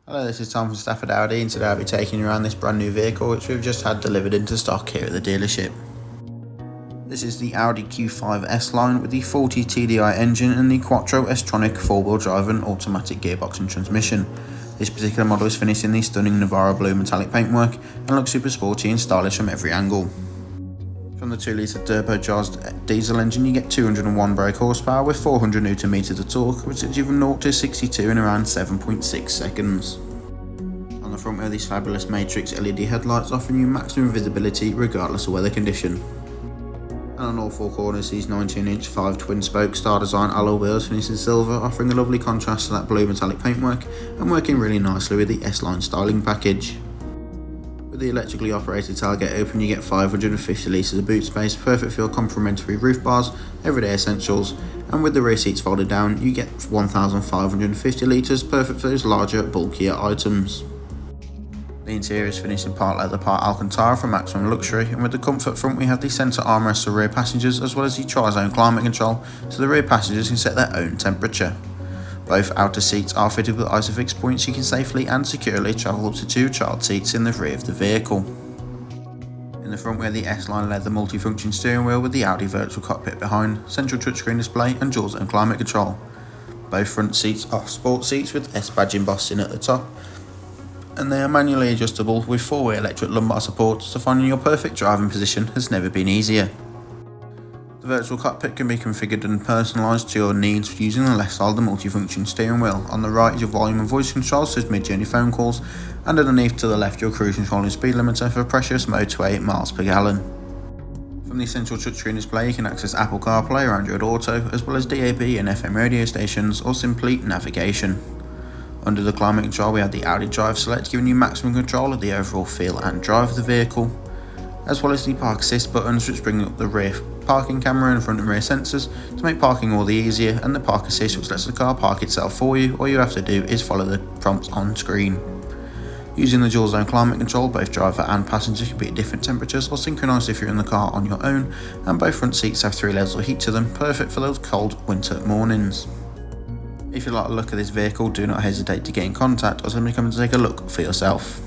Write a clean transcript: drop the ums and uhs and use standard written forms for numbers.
Hello, this is Tom from Stafford Audi, and today I'll be taking you around this brand new vehicle which we've just had delivered into stock here at the dealership. This is the Audi Q5 S-Line with the 40 TDI engine and the Quattro S-Tronic 4-wheel drive and automatic gearbox and transmission. This particular model is finished in the stunning Navara blue metallic paintwork and looks super sporty and stylish from every angle. From the 2-litre turbocharged diesel engine you get 201 brake horsepower with 400 Nm of torque, which takes you from 0 to 62 in around 7.6 seconds. On the front we have these fabulous matrix LED headlights offering you maximum visibility regardless of weather condition. And on all four corners these 19-inch 5 twin-spoke star design alloy wheels finished in silver, offering a lovely contrast to that blue metallic paintwork and working really nicely with the S-Line styling package. With the electrically operated tailgate open you get 550 litres of boot space, perfect for your complimentary roof bars, everyday essentials, and with the rear seats folded down you get 1550 litres, perfect for those larger, bulkier items. The interior is finished in part leather, part Alcantara for maximum luxury, and with the comfort front we have the centre armrests for rear passengers as well as the tri-zone climate control so the rear passengers can set their own temperature. Both outer seats are fitted with Isofix points so you can safely and securely travel up to 2 child seats in the rear of the vehicle. In the front we have the S-Line leather multifunction steering wheel with the Audi virtual cockpit behind, central touchscreen display and dual zone climate control. Both front seats are sport seats with S badge embossing at the top, and they are manually adjustable with 4-way electric lumbar support, so finding your perfect driving position has never been easier. The virtual cockpit can be configured and personalised to your needs using the left side of the multifunction steering wheel. On the right is your volume and voice control, so it's mid-journey phone calls, and underneath to the left your cruise control and speed limiter for precious mode to 8 miles per gallon. From the central touchscreen display you can access Apple CarPlay or Android Auto, as well as DAB and FM radio stations or simply navigation. Under the climate control we have the Audi Drive Select, giving you maximum control of the overall feel and drive of the vehicle, as well as the park assist buttons which bring up the rear parking camera and front and rear sensors to make parking all the easier, and the park assist which lets the car park itself for you. All you have to do is follow the prompts on screen. Using the dual zone climate control, both driver and passenger can be at different temperatures or synchronised if you're in the car on your own, and both front seats have 3 layers of heat to them, perfect for those cold winter mornings. If you like the look of this vehicle, do not hesitate to get in contact or simply come and take a look for yourself.